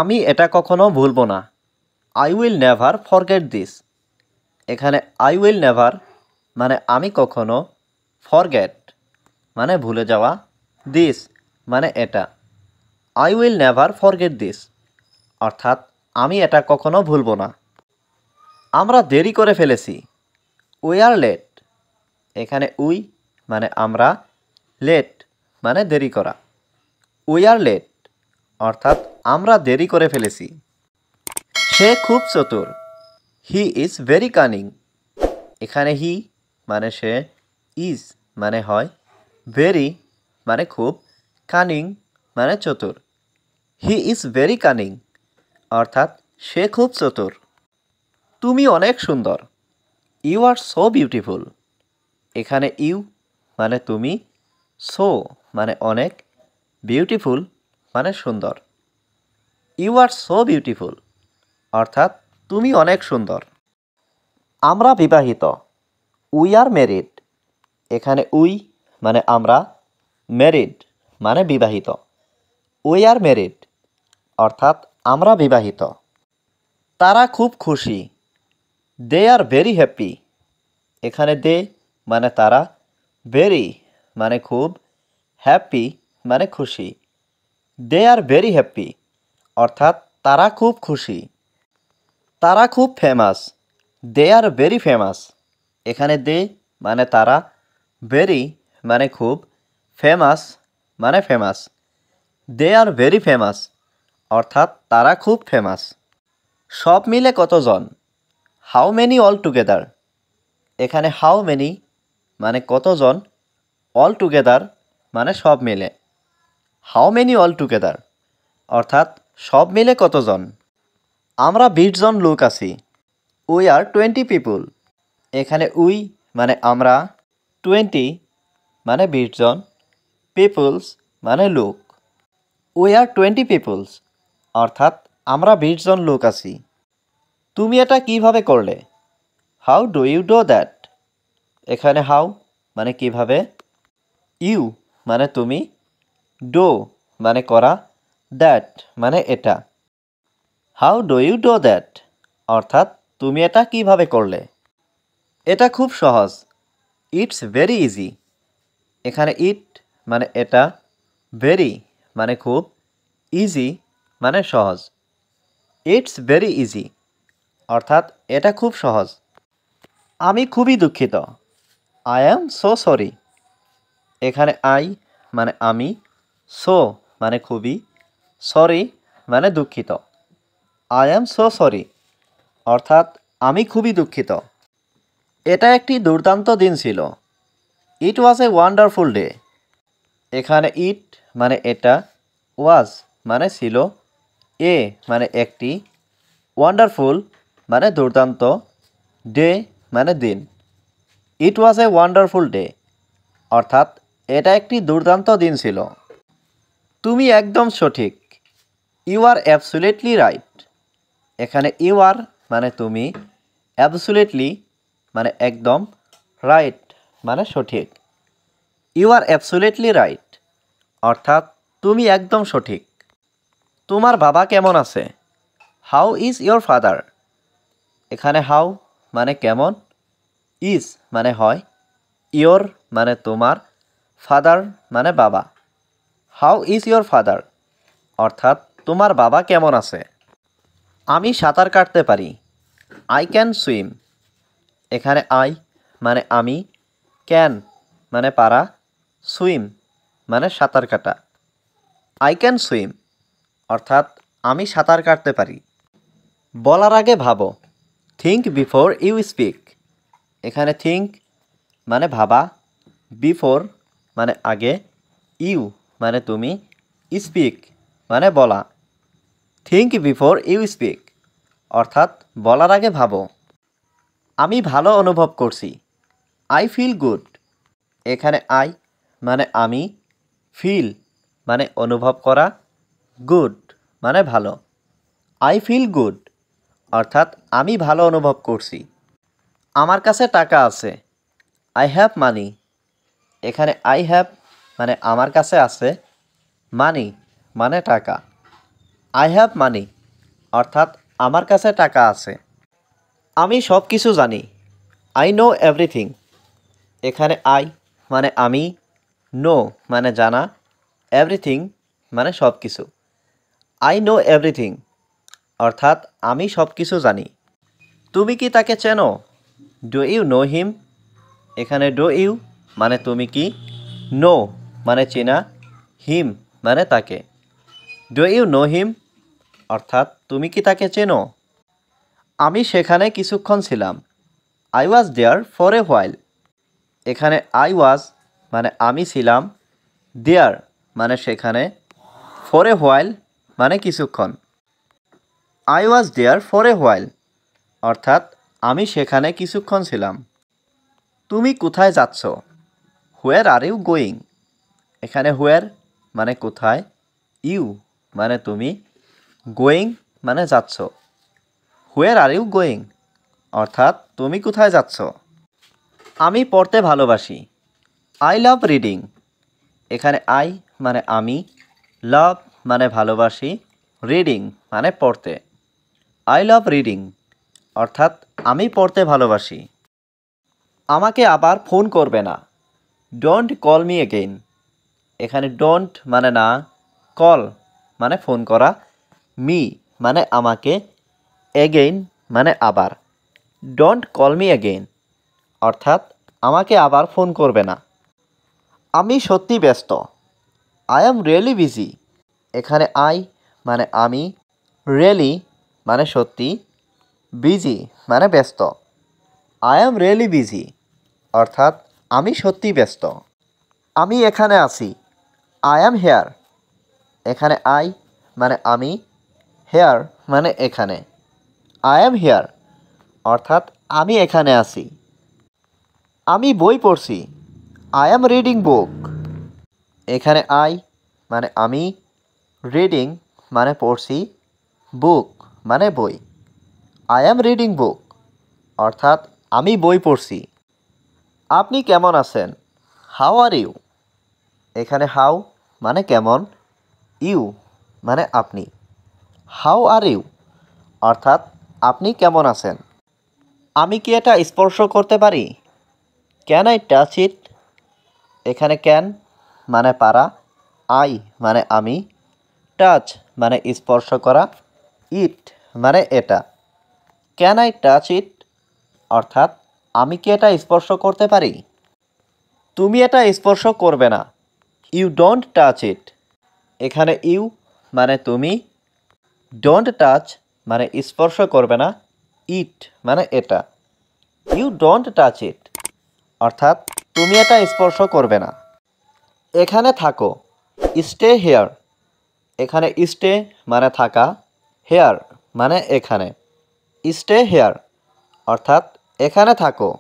আমি এটা কখনো ভুলব না। I will never forget this. এখানে আই উইল নেভার মানে আমি কখনো, ফরগেট মানে ভুলে যাওয়া, দিস মানে এটা। I will never forget this অর্থাৎ আমি এটা কখনো ভুলব না। আমরা দেরি করে ফেলেছি। We are late. এখানে উই মানে আমরা, লেট মানে দেরি করা। উই আর লেট অর্থাৎ আমরা দেরি করে ফেলেছি। সে খুব চতুর। He is very cunning. এখানে হি মানে সে, ইজ মানে হয়, ভেরি মানে খুব, কানিং মানে চতুর। হি ইজ ভেরি কানিং অর্থাৎ সে খুব চতুর। তুমি অনেক সুন্দর। You are so beautiful. এখানে ইউ মানে তুমি, সো মানে অনেক, বিউটিফুল মানে সুন্দর। ইউ আর সো বিউটিফুল অর্থাৎ তুমি অনেক সুন্দর। আমরা বিবাহিত। We are married. এখানে উই মানে আমরা, ম্যারিড মানে বিবাহিত। উই আর ম্যারিড অর্থাৎ আমরা বিবাহিত। তারা খুব খুশি। দে আর ভেরি হ্যাপি। এখানে দে মানে তারা, ভেরি মানে খুব, হ্যাপি মানে খুশি। দে আর ভেরি হ্যাপি অর্থাৎ তারা খুব খুশি। তারা খুব famous. They are very famous. এখানে দে মানে তারা, ভেরি মানে খুব, ফেমাস মানে famous. They are very famous অর্থাৎ তারা খুব ফেমাস। সব মিলে কতজন? How many all together. এখানে হাউ মেনি মানে কতজন, অল টুগেদার মানে সব মিলে। হাউ মেনি অল টুগেদার অর্থাৎ সব মিলে কতজন। আমরা 20 জন লোক আছি। উই আর 20 পিপুল। এখানে উই মানে আমরা, 20 মানে 20 জন, পিপুলস মানে লোক। উই আর 20 পিপুলস অর্থাৎ আমরা 20 জন লোক আছি। তুমি এটা কিভাবে করলে? How do you do that. এখানে হাউ মানে কিভাবে, ইউ মানে তুমি, ডো মানে করা, দ্যাট মানে এটা। How do you do that অর্থাৎ তুমি এটা কিভাবে করলে? এটা খুব সহজ। It's very easy. এখানে ইট মানে এটা, ভেরি মানে খুব, ইজি মানে সহজ। ইটস ভেরি ইজি অর্থাৎ এটা খুব সহজ। আমি খুবই দুঃখিত। I am so sorry. এখানে আই মানে আমি, সো মানে খুবই, সরি মানে দুঃখিত। আই অ্যাম সো সরি অর্থাৎ আমি খুবই দুঃখিত। এটা একটি দুর্দান্ত দিন ছিল। ইট ওয়াজ এ ওয়ান্ডারফুল ডে। এখানে ইট মানে এটা, ওয়াজ মানে ছিল, এ মানে একটি, ওয়ান্ডারফুল মানে দুর্দান্ত, ডে মানে দিন। ইট ওয়াজ এ ওয়ান্ডারফুল ডে অর্থাৎ এটা একটি দুর্দান্ত দিন ছিল। তুমি একদম সঠিক। You are absolutely right. এখানে ইউ আর মানে তুমি, অ্যাবসুলেটলি মানে একদম, রাইট মানে সঠিক। ইউ আর অ্যাবসুলেটলি রাইট অর্থাৎ তুমি একদম সঠিক। তোমার বাবা কেমন আছে? How is your father. এখানে হাউ মানে কেমন, ইজ মানে হয়, ইয়োর মানে তোমার, ফাদার মানে বাবা। হাউ ইজ ইয়োর ফাদার অর্থাৎ তোমার বাবা কেমন আছে? আমি সাঁতার কাটতে পারি। I can swim. এখানে আই মানে আমি, ক্যান মানে পারা, সুইম মানে সাঁতার কাটা। আই ক্যান সুইম অর্থাৎ আমি সাঁতার কাটতে পারি। বলার আগে ভাবো। Think before you speak. এখানে থিঙ্ক মানে ভাবা, বিফোর মানে আগে, ইউ মানে তুমি, স্পিক মানে বলা। থিঙ্ক বিফোর ইউ স্পিক অর্থাৎ বলার আগে ভাবো। আমি ভালো অনুভব করছি। I feel good. এখানে আই মানে আমি, ফিল মানে অনুভব করা, গুড মানে ভালো। আই ফিল গুড অর্থাৎ আমি ভালো অনুভব করছি। আমার কাছে টাকা আছে। I have money. এখানে আই হ্যাভ মানে আমার কাছে আছে, মানি মানে টাকা। আই হ্যাভ মানি অর্থাৎ আমার কাছে টাকা আছে। আমি সব কিছু জানি। I know everything. এখানে আই মানে আমি, নো মানে জানা, এভরিথিং মানে সব কিছু। আই নো এভরিথিং অর্থাৎ আমি সব কিছু জানি। তুমি কি তাকে চেনো? Do you know him? এখানে ডু ইউ মানে তুমি কি, নো মানে চেনা, হিম মানে তাকে। ডু ইউ নো হিম অর্থাৎ তুমি কি তাকে চেনো? আমি সেখানে কিছুক্ষণ ছিলাম। I was there for a while. এখানে আই ওয়াজ মানে আমি ছিলাম, দেয়ার মানে সেখানে, ফর এ হোয়াইল মানে কিছুক্ষণ। I was there for a while অর্থাৎ আমি সেখানে কিছুক্ষণ ছিলাম। তুমি কোথায় যাচ্ছ? Where are you going? এখানে হোয়ার মানে কোথায়, ইউ মানে তুমি, গোয়িং মানে যাচ্ছ। হোয়ার আর ইউ গোয়িং অর্থাৎ তুমি কোথায় যাচ্ছ? আমি পড়তে ভালোবাসি। I love reading. এখানে আই মানে আমি, লাভ মানে ভালোবাসি, রিডিং মানে পড়তে। আই লাভ রিডিং অর্থাৎ আমি পড়তে ভালোবাসি। আমাকে আবার ফোন করবে না। Don't call me again. এখানে ডোন্ট মানে না, কল মানে ফোন করা, মি মানে আমাকে, এগেইন মানে আবার। ডোন্ট কল মি এগেইন অর্থাৎ আমাকে আবার ফোন করবে না। আমি সত্যি ব্যস্ত। I am really busy. এখানে আই মানে আমি, রিয়েলি মানে সত্যি, বিজি মানে ব্যস্ত। আই অ্যাম রিয়েলি বিজি অর্থাৎ আমি সত্যি ব্যস্ত। আমি এখানে আছি। I am hair. এখানে আই মানে আমি, হেয়ার মানে এখানে। আই অ্যাম হেয়ার অর্থাৎ আমি এখানে আছি। আমি বই পড়ছি। I am reading book. এখানে আই মানে আমি, রিডিং মানে পড়ছি, বুক মানে বই। আই অ্যাম রিডিং বুক অর্থাৎ আমি বই পড়ছি। আপনি কেমন আছেন? How are you? এখানে হাউ মানে কেমন, ইউ মানে আপনি। হাউ আর ইউ অর্থাৎ আপনি কেমন আছেন? আমি কি এটা স্পর্শ করতে পারি? Can I touch it? এখানে ক্যান মানে পারা, আই মানে আমি, টাচ মানে স্পর্শ করা, ইট মানে এটা। ক্যান আই টাচ ইট অর্থাৎ আমি কি এটা স্পর্শ করতে পারি? তুমি এটা স্পর্শ করবে না। You don't touch it. এখানে ইউ মানে তুমি, ডোন্ট টাচ মানে স্পর্শ করবে না, ইট মানে এটা। ইউ ডোন্ট টাচ ইট অর্থাৎ তুমি এটা স্পর্শ করবে না। এখানে থাকো। Stay here. এখানে স্টে মানে থাকা, হেয়ার মানে এখানে। স্টে হেয়ার অর্থাৎ এখানে থাকো।